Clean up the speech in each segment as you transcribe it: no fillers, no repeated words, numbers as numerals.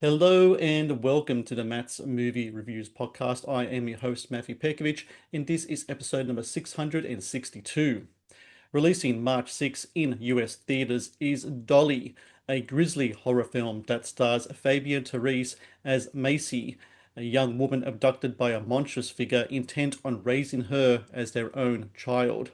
Hello and welcome to the Matt's Movie Reviews podcast. I am your host, Matthew Pejkovic, and this is episode number 662. Releasing March 6 in US theaters is Dolly, a grisly horror film that stars Fabiane Therese as Macy, a young woman abducted by a monstrous figure intent on raising her as their own child.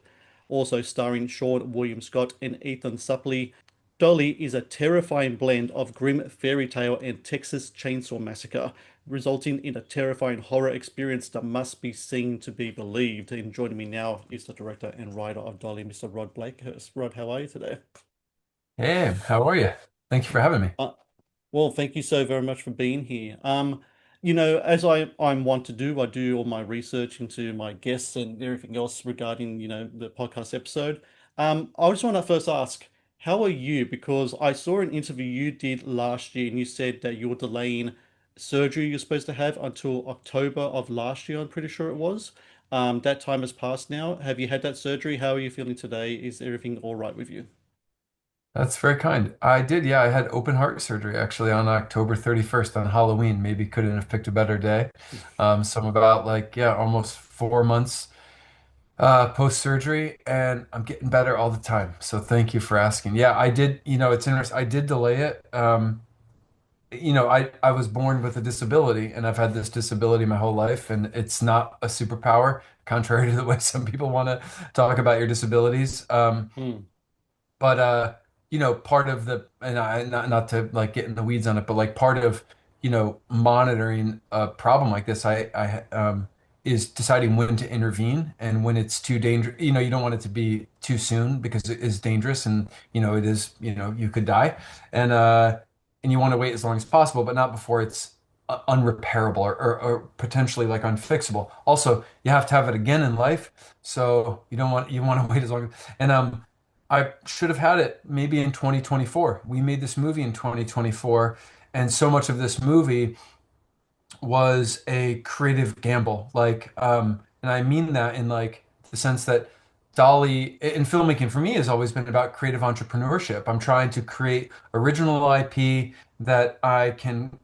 Also starring Sean William Scott and Ethan Suplee, Dolly is a terrifying blend of grim fairy tale and Texas Chainsaw Massacre, resulting in a terrifying horror experience that must be seen to be believed. And joining me now is the director and writer of Dolly, Mr. Rod Blackhurst. Rod, how are you today? Hey, how are you? Thank you for having me. Uh, well, thank you so very much for being here. As I'm want to do, I do all my research into my guests and everything else regarding, the podcast episode. I just want to first ask, how are you? Because I saw an interview you did last year and you said that you're delaying surgery you're supposed to have until October of last year, I'm pretty sure it was. That time has passed now. Have you had that surgery? How are you feeling today? Is everything all right with you? That's very kind. I did, yeah, I had open heart surgery actually on October 31st on Halloween. Maybe couldn't have picked a better day. So I'm about yeah, almost 4 months post-surgery and I'm getting better all the time. So thank you for asking. Yeah, I did, it's interesting. I did delay it. I was born with a disability and I've had this disability my whole life and it's not a superpower, contrary to the way some people want to talk about your disabilities. Hmm. But part of the and I not to like get in the weeds on it, but like part of, monitoring a problem like this, I is deciding when to intervene and when it's too dangerous. You don't want it to be too soon because it is dangerous and it is, you could die. And you want to wait as long as possible, but not before it's unrepairable or potentially like unfixable. Also, you have to have it again in life, so you want to wait as long and I should have had it maybe in 2024. We made this movie in 2024, and so much of this movie was a creative gamble. And I mean that in like the sense that Dolly in filmmaking for me has always been about creative entrepreneurship. I'm trying to create original IP that I can,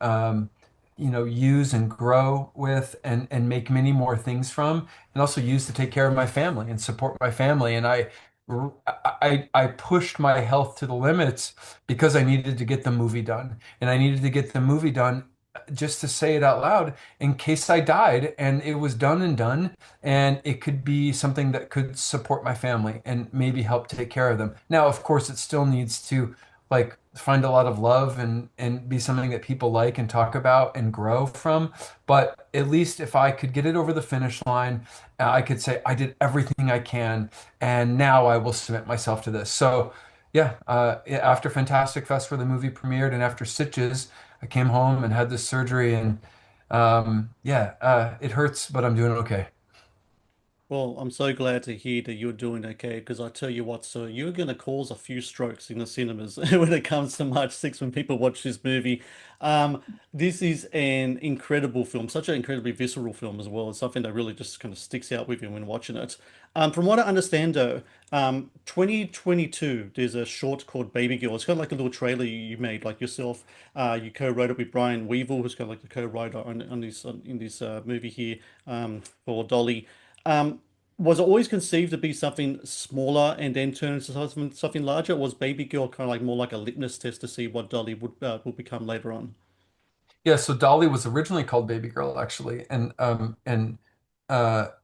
use and grow with and make many more things from, and also use to take care of my family and support my family. And I pushed my health to the limits because I needed to get the movie done, and I needed to get the movie done just to say it out loud in case I died and it was done and done and it could be something that could support my family and maybe help take care of them. Now, of course, it still needs to like find a lot of love and be something that people like and talk about and grow from. But at least if I could get it over the finish line, I could say I did everything I can and now I will submit myself to this. So yeah, yeah, after Fantastic Fest where the movie premiered and after Stitches, I came home and had this surgery and yeah, it hurts, but I'm doing okay. Well, I'm so glad to hear that you're doing okay because I tell you what, so you're going to cause a few strokes in the cinemas when it comes to March 6th when people watch this movie. Um, this is an incredible film, such an incredibly visceral film as well. It's something that really just kind of sticks out with you when watching it. From what I understand, though, 2022, there's a short called Baby Girl. It's kind of like a little trailer you made, like yourself. You co-wrote it with Brian Weevil, who's kind of like the co-writer in this movie here for Dolly. Um, was it always conceived to be something smaller and then turn into something larger? Or was Baby Girl kind of like more like a litmus test to see what Dolly would become later on? Yeah, so Dolly was originally called Baby Girl actually, and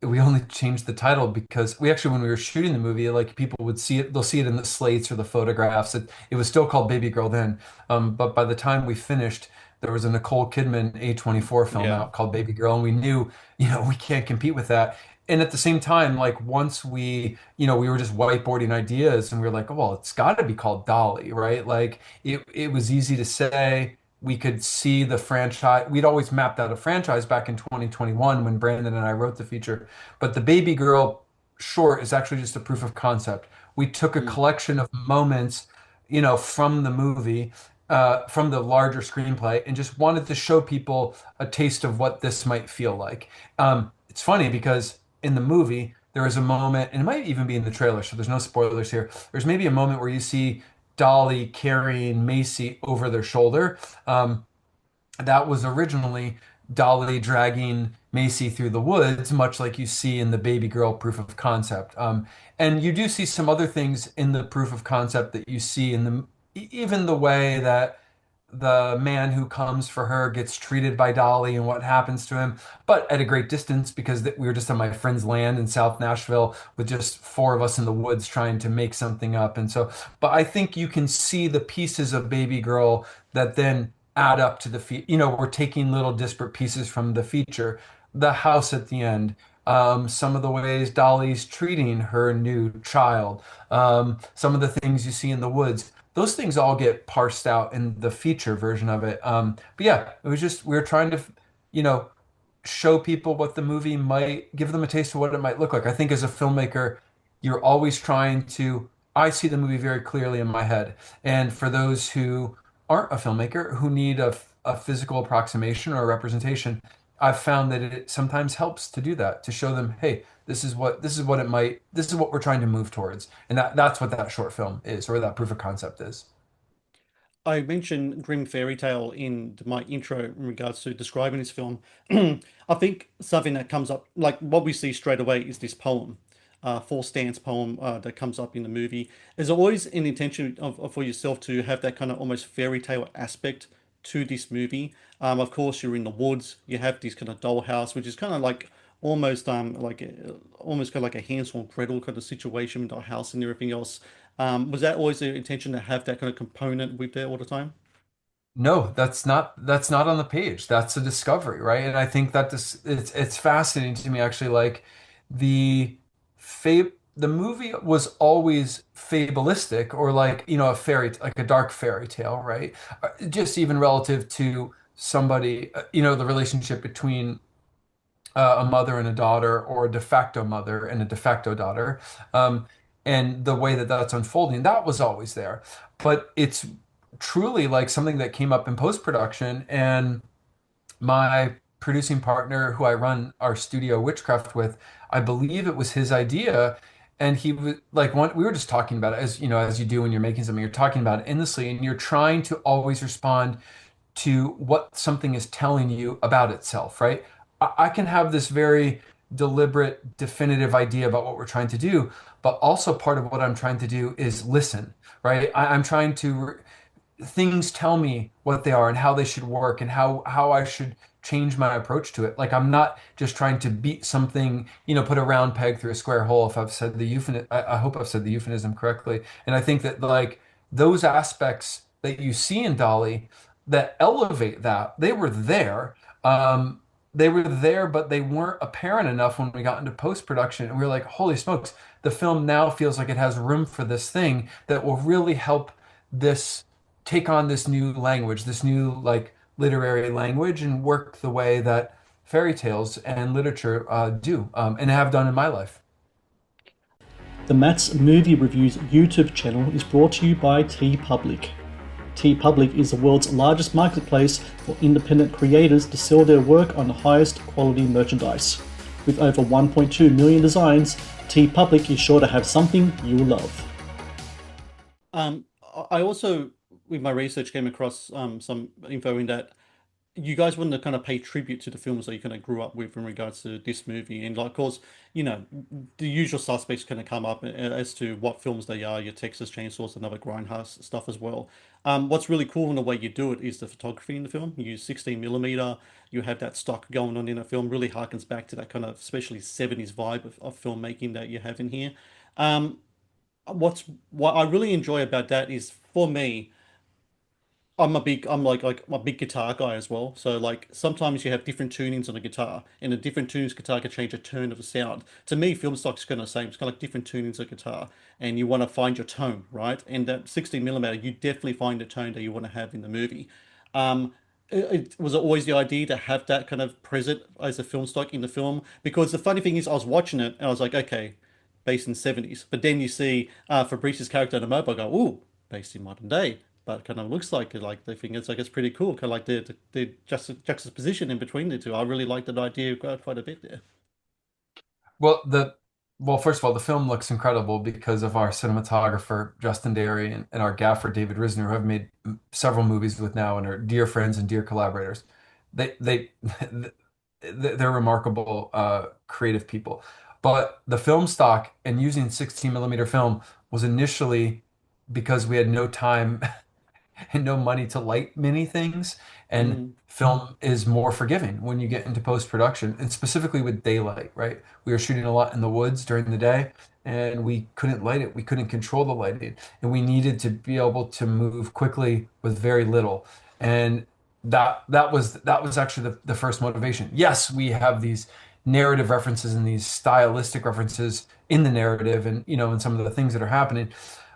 we only changed the title because we actually when we were shooting the movie, like people would see it, they'll see it in the slates or the photographs. It was still called Baby Girl then, but by the time we finished, there was a Nicole Kidman A24 film Yeah. out called Baby Girl, and we knew, we can't compete with that. And at the same time, like once we were just whiteboarding ideas, and we were like, oh, well, it's got to be called Dolly, right? Like it was easy to say we could see the franchise. We'd always mapped out a franchise back in 2021 when Brandon and I wrote the feature. But the Baby Girl short is actually just a proof of concept. We took a Mm. collection of moments, from the movie, from the larger screenplay, and just wanted to show people a taste of what this might feel like. It's funny because in the movie, there is a moment, and it might even be in the trailer, so there's no spoilers here. There's maybe a moment where you see Dolly carrying Macy over their shoulder. Um, that was originally Dolly dragging Macy through the woods, much like you see in the baby girl proof of concept. And you do see some other things in the proof of concept that you see in even the way that the man who comes for her gets treated by Dolly and what happens to him, but at a great distance because we were just on my friend's land in South Nashville with just four of us in the woods trying to make something up. And so, but I think you can see the pieces of Baby Girl that then add up to the we're taking little disparate pieces from the feature, the house at the end. Some of the ways Dolly's treating her new child, some of the things you see in the woods, those things all get parsed out in the feature version of it. But yeah, it was just we were trying to, you know, show people what the movie might give them a taste of what it might look like. I think as a filmmaker, you're always trying to. I see the movie very clearly in my head, and for those who aren't a filmmaker who need a physical approximation or a representation, I've found that it sometimes helps to do that to show them, hey, this is what we're trying to move towards, and that's what that short film is, or that proof of concept is. I mentioned grim fairy tale in my intro in regards to describing this film. I think something that comes up, like what we see straight away, is this poem, four stance poem that comes up in the movie. There's always an intention for yourself to have that kind of almost fairy tale aspect to this movie. Of course, you're in the woods. You have this kind of dollhouse, which is kind of like almost almost kind of like a Hansel and Gretel kind of situation with the house and everything else. Was that always the intention to have that kind of component with there all the time? No, that's not on the page. That's a discovery, right? And I think that this it's fascinating to me actually. Like the the movie was always fabulistic, or like a like a dark fairy tale, right? Just even relative to somebody, the relationship between a mother and a daughter, or a de facto mother and a de facto daughter, um, and the way that that's unfolding, that was always there. But it's truly like something that came up in post-production, and my producing partner, who I run our studio Witchcraft with, I believe it was his idea. And he was like, we were just talking about it, as as you do when you're making something, you're talking about it endlessly, and you're trying to always respond to what something is telling you about itself, right? I can have this very deliberate, definitive idea about what we're trying to do, but also part of what I'm trying to do is listen, right? I'm trying to things tell me what they are and how they should work, and how I should change my approach to it. Like I'm not just trying to beat something, put a round peg through a square hole. If I've said the euphemism, I hope I've said the euphemism correctly. And I think that like those aspects that you see in Dolly that elevate that, they were there. They were there, but they weren't apparent enough when we got into post-production. And we were like, holy smokes, the film now feels like it has room for this thing that will really help this take on this new language, this new like literary language, and work the way that fairy tales and literature do, and have done in my life. The Matt's Movie Reviews YouTube channel is brought to you by TeePublic. TeePublic is the world's largest marketplace for independent creators to sell their work on the highest quality merchandise. With over 1.2 million designs, TeePublic is sure to have something you'll love. Um, I also, with my research, came across some info in that you guys wanted to kind of pay tribute to the films that you kind of grew up with in regards to this movie. And like, of course, the usual suspects kind of come up as to what films they are, your Texas Chainsaws and other grindhouse stuff as well. What's really cool in the way you do it is the photography in the film. You use 16 millimeter, you have that stock going on in a film, really harkens back to that kind of especially 70s vibe of filmmaking that you have in here. Um, what I really enjoy about that is, for me, I'm like a big guitar guy as well. So like sometimes you have different tunings on a guitar, and a different tunes guitar can change a tone of the sound. To me, film stock's kind of the same. It's kind of like different tunings of guitar, and you want to find your tone, right? And that 16 millimeter, you definitely find the tone that you want to have in the movie. It was always the idea to have that kind of present as a film stock in the film, because the funny thing is I was watching it and I was like, okay, based in 70s, but then you see Fabrice's character in the mobile, go, ooh, based in modern day, but kind of looks like they think it's pretty cool, kind of like the juxtaposition in between the two. I really like that idea quite a bit there. Well, Well, first of all, the film looks incredible because of our cinematographer, Justin Derry, and our gaffer, David Risner, who have made several movies with now and are dear friends and dear collaborators. They they're remarkable creative people. But the film stock and using 16 millimeter film was initially because we had no time and no money to light many things. And Mm, film is more forgiving when you get into post-production, and specifically with daylight, right? We were shooting a lot in the woods during the day, and we couldn't light it. We couldn't control the lighting, and we needed to be able to move quickly with very little. And that was actually the first motivation. Yes, we have these narrative references and these stylistic references in the narrative and in some of the things that are happening.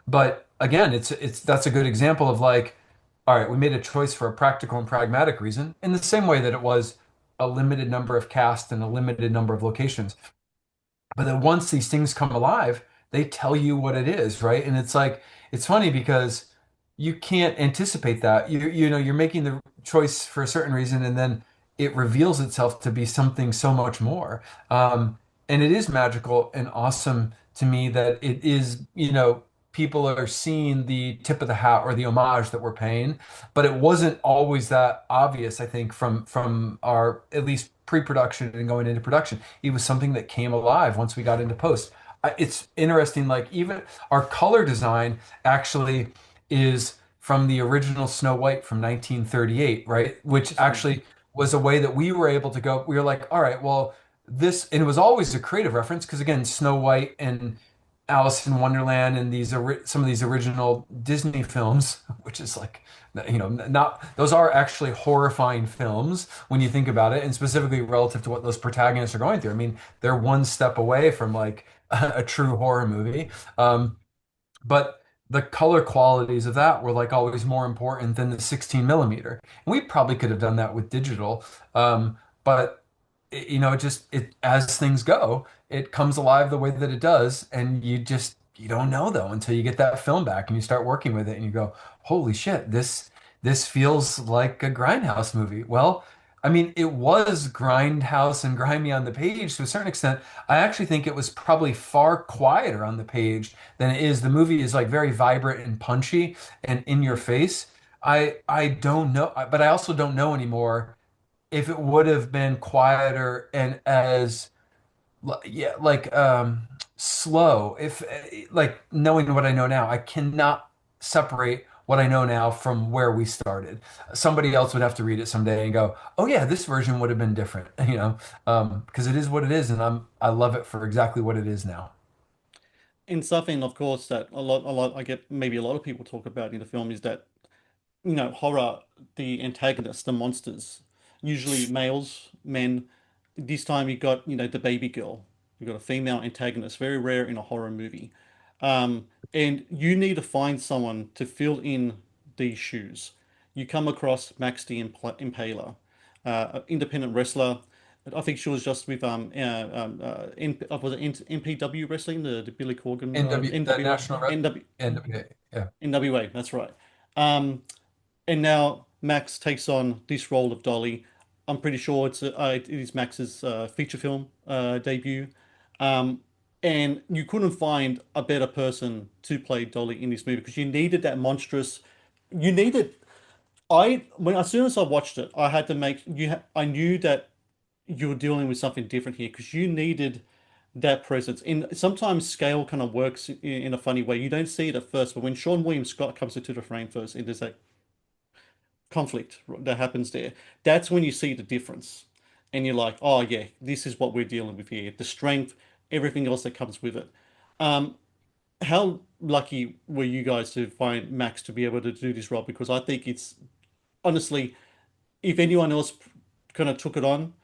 But again, it's that's a good example of like, all right, we made a choice for a practical and pragmatic reason, in the same way that it was a limited number of cast and a limited number of locations. But then once these things come alive, they tell you what it is, right? And it's like it's funny because you can't anticipate that. You're making the choice for a certain reason, and then it reveals itself to be something so much more. And it is magical and awesome to me that it is, people are seeing the tip of the hat or the homage that we're paying, but it wasn't always that obvious, I think, from our at least pre-production and going into production. It was something that came alive once we got into post. It's interesting, like even our color design actually is from the original Snow White from 1938, right? Which interesting. actually was a way that we were able to go. We were like, all right, well, this, and it was always a creative reference because again, Snow White and Alice in Wonderland and some of these original Disney films, which is like, not those are actually horrifying films when you think about it, and specifically relative to what those protagonists are going through. I mean, they're one step away from like a true horror movie. But the color qualities of that were like always more important than the 16 millimeter. And we probably could have done that with digital. But it just it as things go, it comes alive the way that it does, and you don't know though until you get that film back and you start working with it and you go, holy shit, this feels like a Grindhouse movie. Well, I mean, it was grindhouse and grimy on the page to a certain extent. I actually think it was probably far quieter on the page than it is. The movie is like very vibrant and punchy and in your face. I don't know, but I also don't know anymore if it would have been quieter and as yeah, like slow. If like knowing what I know now, I cannot separate what I know now from where we started. Somebody else would have to read it someday and go, "Oh yeah, this version would have been different," because it is what it is, and I love it for exactly what it is now. And something, of course, that I get maybe a lot of people talk about in the film is that, horror, the antagonists, the monsters, usually males, men. This time you got, the baby girl. You got a female antagonist, very rare in a horror movie. And you need to find someone to fill in these shoes. You come across Max the Impaler, an independent wrestler. I think she was just with was it NPW wrestling, the Billy Corgan The NWA National Red, NWA, yeah, NWA. That's right. Um, and now Max takes on this role of Dolly. I'm pretty sure it is Max's feature film debut. Um, and you couldn't find a better person to play Dolly in this movie because you needed that monstrous. You needed. As soon as I watched it, I had to make you. I knew that you were dealing with something different here because you needed that presence. And sometimes scale kind of works in a funny way. You don't see it at first, but when Sean William Scott comes into the frame first, and there's that conflict that happens there, that's when you see the difference. And you're like, oh yeah, this is what we're dealing with here. The strength, everything else that comes with it. Um, how lucky were you guys to find Max to be able to do this role? Because I think it's honestly, if anyone else kind of took it on,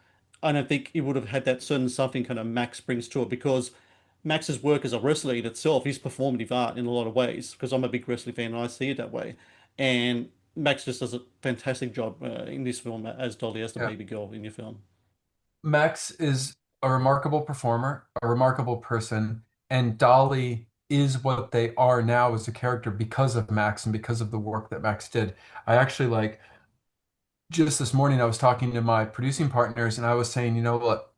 I don't think it would have had that certain something kind of Max brings to it because Max's work as a wrestler in itself is performative art in a lot of ways because I'm a big wrestling fan and I see it that way. And Max just does a fantastic job in this film as Dolly, as the yeah. baby girl in your film. Max is a remarkable performer, a remarkable person, and Dolly is what they are now as a character because of Max and because of the work that Max did. I actually like just this morning I was talking to my producing partners and I was saying, you know what?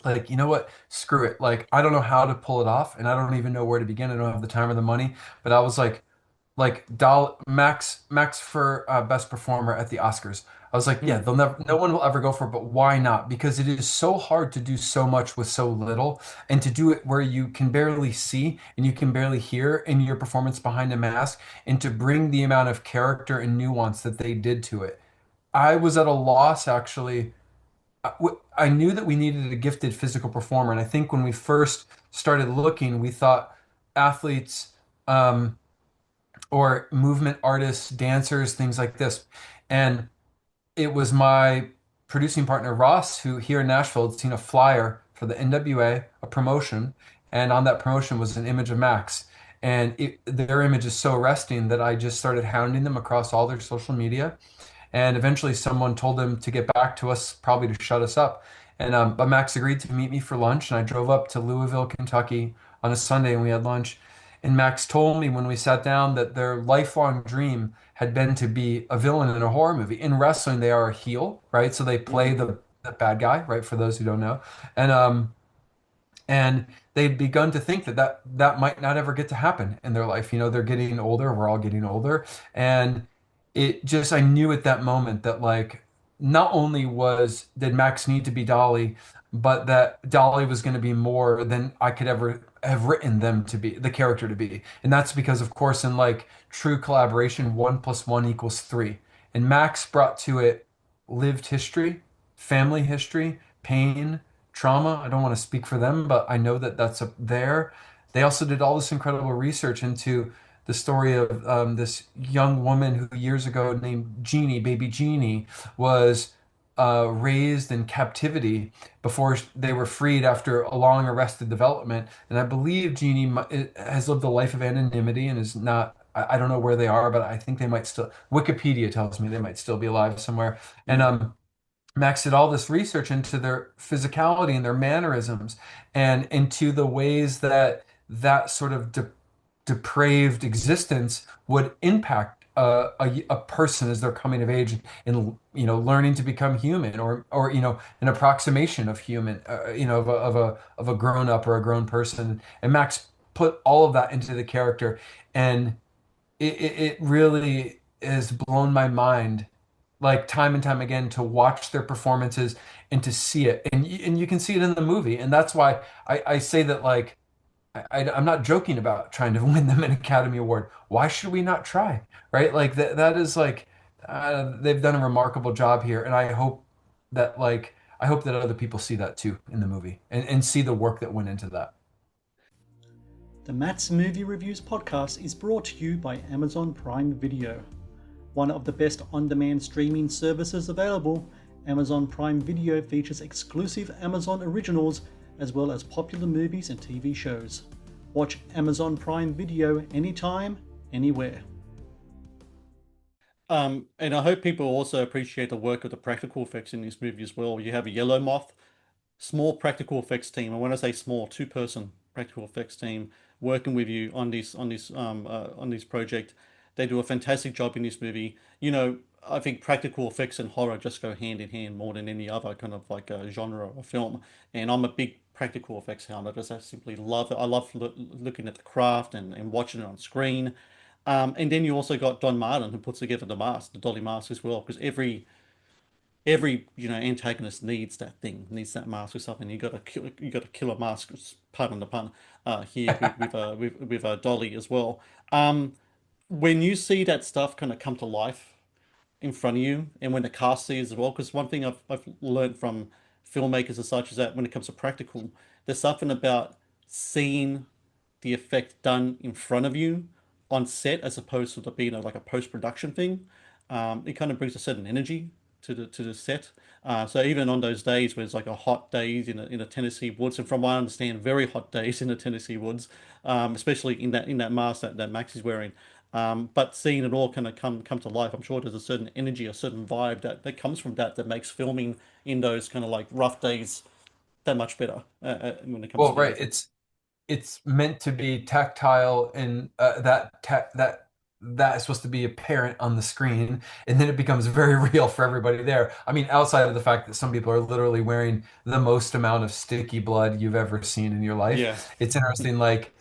like, you know what? Screw it. Like, I don't know how to pull it off, and I don't even know where to begin. I don't have the time or the money. But I was like Max for best performer at the Oscars. I was like, yeah, Hmm. they'll never, no one will ever go for it, but why not? Because it is so hard to do so much with so little, and to do it where you can barely see and you can barely hear in your performance behind a mask, and to bring the amount of character and nuance that they did to it. I was at a loss actually. I knew that we needed a gifted physical performer, and I think when we first started looking, we thought athletes. Or movement artists, dancers, things like this. And it was my producing partner, Ross, who here in Nashville had seen a flyer for the NWA, a promotion. And on that promotion was an image of Max. And their image is so arresting that I just started hounding them across all their social media. And eventually someone told them to get back to us, probably to shut us up. And but Max agreed to meet me for lunch, and I drove up to Louisville, Kentucky on a Sunday, and we had lunch. And Max told me when we sat down that their lifelong dream had been to be a villain in a horror movie. In wrestling, they are a heel, right? So they play Hmm. the bad guy, right? For those who don't know. And they'd begun to think that might not ever get to happen in their life. You know, they're getting older, we're all getting older. And it just, I knew at that moment that like not only was did Max need to be Dolly, but that Dolly was going to be more than I could ever have written them to be, the character to be. And that's because, of course, in like true collaboration, 1 + 1 = 3. And Max brought to it lived history, family history, pain, trauma. I don't want to speak for them, but I know that that's up there. They also did all this incredible research into the story of this young woman who years ago named Jeannie, baby Jeannie, was raised in captivity before they were freed after a long arrested development. And I believe Jeannie has lived a life of anonymity and is not. I don't know where they are, but I think they might still. Wikipedia tells me they might still be alive somewhere. And Yeah. Max did all this research into their physicality and their mannerisms and into the ways that that sort of depraved existence would impact a person as they're coming of age and learning to become human or an approximation of human of a grown up or a grown person. And Max put all of that into the character, and it really has blown my mind, like time and time again, to watch their performances and to see it. And you can see it in the movie. And that's why I say that, like, I'm not joking about trying to win them an Academy Award. Why should we not try? Right? Like that is like they've done a remarkable job here. And I hope that other people see that too in the movie and see the work that went into that. The Matt's Movie Reviews podcast is brought to you by Amazon Prime Video. One of the best on-demand streaming services available, Amazon Prime Video features exclusive Amazon originals as well as popular movies and TV shows. Watch Amazon Prime Video anytime, anywhere. And I hope people also appreciate the work of the practical effects in this movie as well. You have a yellow moth, small practical effects team, and when I say small, two-person practical effects team working with you on this project. They do a fantastic job in this movie. I think practical effects and horror just go hand in hand more than any other kind of like a genre of film. And I'm a big practical effects hound. I simply love it. I love looking at the craft and watching it on screen. And then you also got Don Martin who puts together the mask, the Dolly mask as well, because every antagonist needs that thing, needs that mask or something. You got to kill a mask, pardon the pun, here with Dolly as well. When you see that stuff kind of come to life in front of you, and when the cast sees as well, because one thing I've learned from filmmakers and such is that when it comes to practical, there's something about seeing the effect done in front of you on set as opposed to it being like a post-production thing. It kind of brings a certain energy to the set. So even on those days where it's like a hot days in the Tennessee woods, and from what I understand, very hot days in the Tennessee woods, especially in that mask that Max is wearing. But seeing it all kind of come to life, I'm sure there's a certain energy, a certain vibe that comes from that makes filming in those kind of like rough days that much better when it comes Well, together. right. It's meant to be tactile and that that is supposed to be apparent on the screen, and then it becomes very real for everybody there. I mean, outside of the fact that some people are literally wearing the most amount of sticky blood you've ever seen in your life. Yeah. It's interesting, like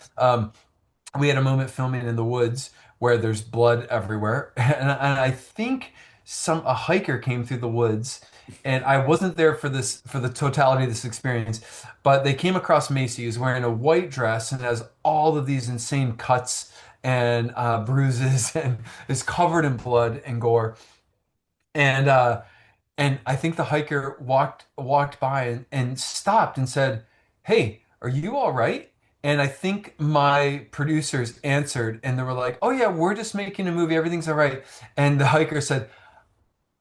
we had a moment filming in the woods where there's blood everywhere, and I think a hiker came through the woods, and I wasn't there for this for the totality of this experience, but they came across Macy, who's wearing a white dress and has all of these insane cuts and bruises and is covered in blood and gore, and I think the hiker walked by and stopped and said, "Hey, are you all right?" And I think my producers answered and they were like, "Oh yeah, we're just making a movie. Everything's all right." And the hiker said,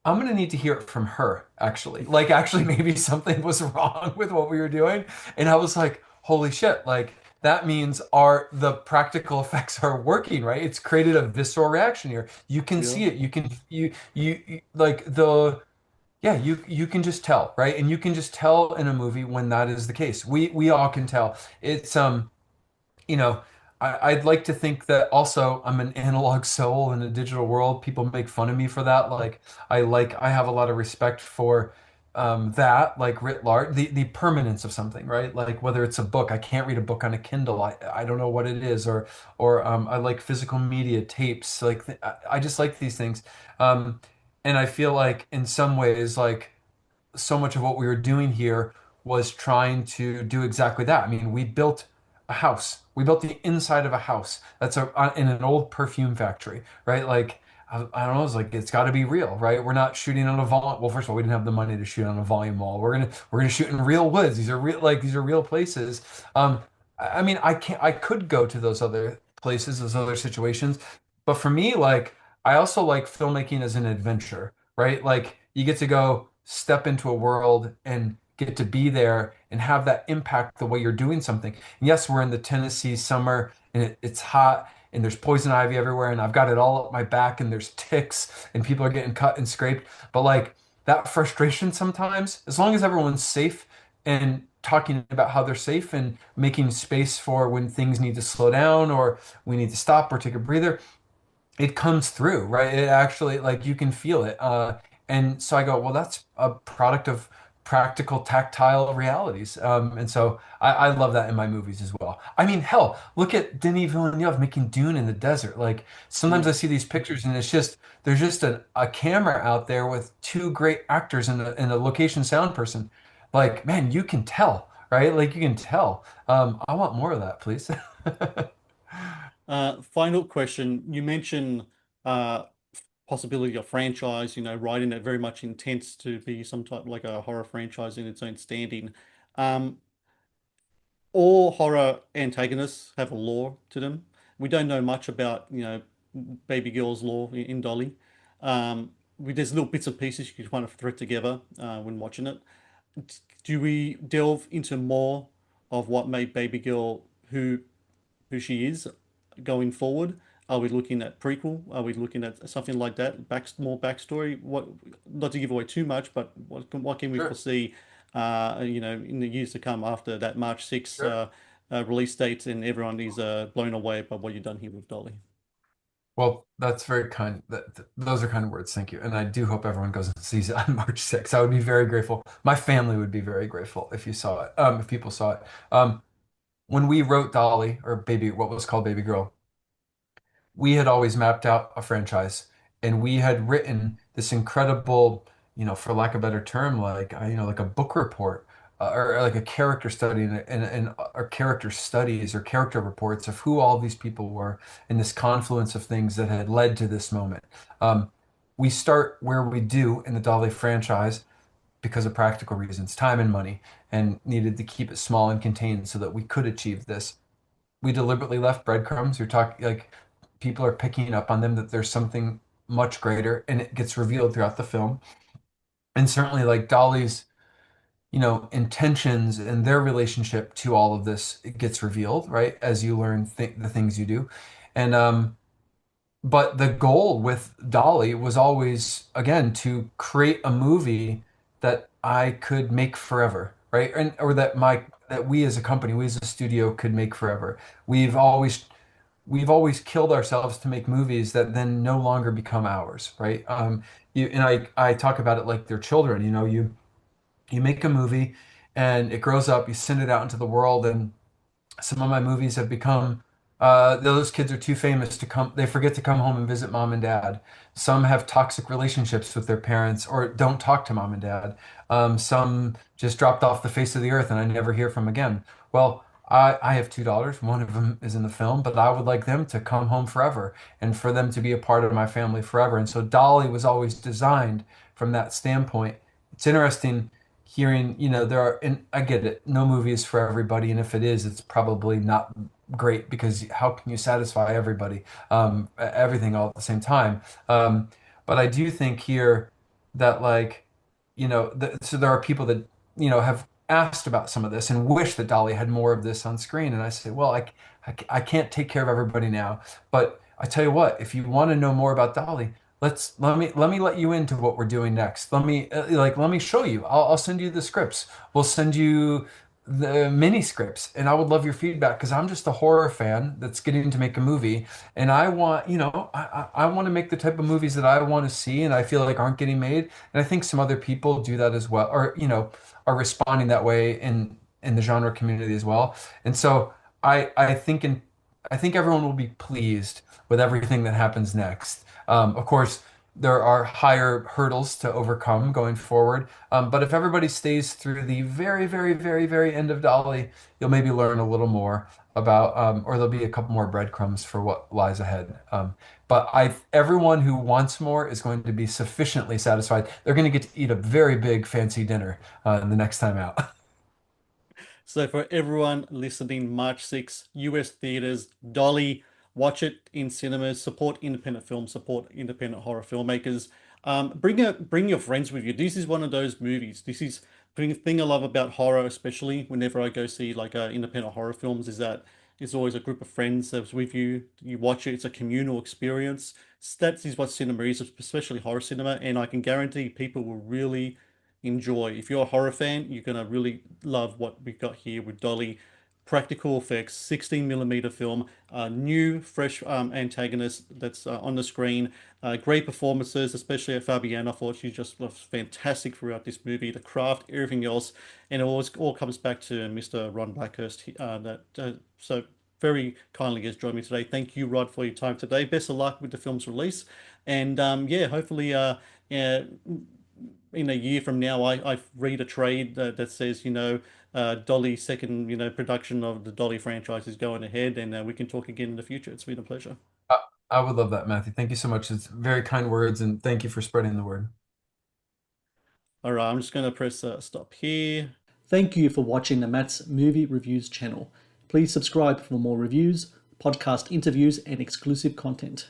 "I'm gonna need to hear it from her, actually. Like actually maybe something was wrong with what we were doing." And I was like, "Holy shit, like that means our the practical effects are working, right? It's created a visceral reaction here. You can Yeah. see it. You can like the yeah, you can just tell, right? And you can just tell in a movie when that is the case. We all can tell. It's you know, I'd like to think that also I'm an analog soul in a digital world. People make fun of me for that. I have a lot of respect for that, like writ large, the permanence of something, right? Like whether it's a book, I can't read a book on a Kindle. I don't know what it is, or I like physical media, tapes. Like I just like these things. And I feel like in some ways, like so much of what we were doing here was trying to do exactly that. I mean, we built a house. We built the inside of a house that's in an old perfume factory, right? Like, I don't know, it's like it's got to be real, right? We're not shooting on a volume. Well, first of all, we didn't have the money to shoot on a volume wall. We're gonna shoot in real woods. These are real places. I mean, I could go to those other places, those other situations, but for me, like, I also like filmmaking as an adventure, right? Like, you get to go step into a world and get to be there and have that impact the way you're doing something. And yes, we're in the Tennessee summer and it's hot and there's poison ivy everywhere and I've got it all up my back and there's ticks and people are getting cut and scraped. But like that frustration sometimes, as long as everyone's safe and talking about how they're safe and making space for when things need to slow down or we need to stop or take a breather, it comes through, right? It actually like you can feel it. And so I go, well, that's a product of practical tactile realities. And so I love that in my movies as well. I mean, hell, look at Denis Villeneuve making Dune in the desert. Like sometimes Yeah. I see these pictures and it's just there's just a camera out there with two great actors and a location sound person. Like, man, you can tell, right? Like you can tell. I want more of that, please. Final question. You mentioned uh, possibility of franchise, writing it very much intends to be some type like a horror franchise in its own standing. Um, all horror antagonists have a lore to them. We don't know much about, baby girl's lore in Dolly. There's little bits and pieces you can kind of thread together when watching it. Do we delve into more of what made baby girl who she is going forward? Are we looking at prequel? Are we looking at something like that? More backstory? What, not to give away too much, but what can we Sure, foresee, in the years to come after that March 6th sure. release date and everyone is blown away by what you've done here with Dolly? Well, that's very kind. Those are kind words. Thank you. And I do hope everyone goes and sees it on March 6th. I would be very grateful. My family would be very grateful if you saw it, if people saw it. When we wrote Dolly or Baby, what was called Baby Girl, we had always mapped out a franchise and we had written this incredible, for lack of a better term, like, like a book report or like a character study and or character studies or character reports of who all these people were and this confluence of things that had led to this moment. Um, we start where we do in the Dolly franchise because of practical reasons, time and money, and needed to keep it small and contained so that we could achieve this. We deliberately left breadcrumbs. You're talking like people are picking up on them that there's something much greater, and it gets revealed throughout the film. And certainly, like Dolly's, intentions and their relationship to all of this, it gets revealed, right? As you learn the things you do. And but the goal with Dolly was always, again, to create a movie that I could make forever, right? Or that we as a company, we as a studio could make forever. We've always we've always killed ourselves to make movies that then no longer become ours, right? And I talk about it like they're children. You make a movie and it grows up, you send it out into the world, and some of my movies have become those kids are too famous to come, they forget to come home and visit mom and dad. Some have toxic relationships with their parents or don't talk to mom and dad. Some just dropped off the face of the earth and I never hear from again. Well, I have two daughters. One of them is in the film, but I would like them to come home forever and for them to be a part of my family forever. And so Dolly was always designed from that standpoint. It's interesting hearing, there are, and I get it, no movie is for everybody, and if it is, it's probably not great because how can you satisfy everybody, everything all at the same time? But I do think here that so there are people that, have asked about some of this and wish that Dolly had more of this on screen, and I say, well, I can't take care of everybody now, but I tell you what, if you want to know more about Dolly, let me let you into what we're doing next. Let me show you. I'll send you the scripts. We'll send you the mini scripts, and I would love your feedback because I'm just a horror fan that's getting to make a movie, and I want, I want to make the type of movies that I want to see, and I feel like aren't getting made, and I think some other people do that as well, or are responding that way in the genre community as well, and so I think everyone will be pleased with everything that happens next. Of course, there are higher hurdles to overcome going forward. But if everybody stays through the very, very, very, very end of Dolly, you'll maybe learn a little more about, or there'll be a couple more breadcrumbs for what lies ahead. Everyone who wants more is going to be sufficiently satisfied. They're going to get to eat a very big fancy dinner the next time out. So for everyone listening, March 6th, US theaters, Dolly, watch it in cinemas, support independent films, support independent horror filmmakers. Bring your friends with you. This is one of those movies. This is the thing I love about horror, especially whenever I go see like independent horror films, is that it's always a group of friends that's with you. You watch it, it's a communal experience. That is what cinema is, especially horror cinema, and I can guarantee people will really enjoy. If you're a horror fan, you're gonna really love what we got here with Dolly. Practical effects, 16 millimeter film, new, fresh antagonist that's on the screen. Great performances, especially at Fabienne. I thought she just was fantastic throughout this movie. The craft, everything else, and it always all comes back to Mr. Rod Blackhurst. So very kindly has joined me today. Thank you, Rod, for your time today. Best of luck with the film's release, and yeah, hopefully, yeah, in a year from now, I read a trade that says, Dolly's second, production of the Dolly franchise is going ahead, and we can talk again in the future. It's been a pleasure. I, I would love that, Matthew. Thank you so much. It's very kind words, and thank you for spreading the word. All right, I'm just going to press stop here. Thank you for watching the Matt's Movie Reviews channel. Please subscribe for more reviews, podcast interviews, and exclusive content.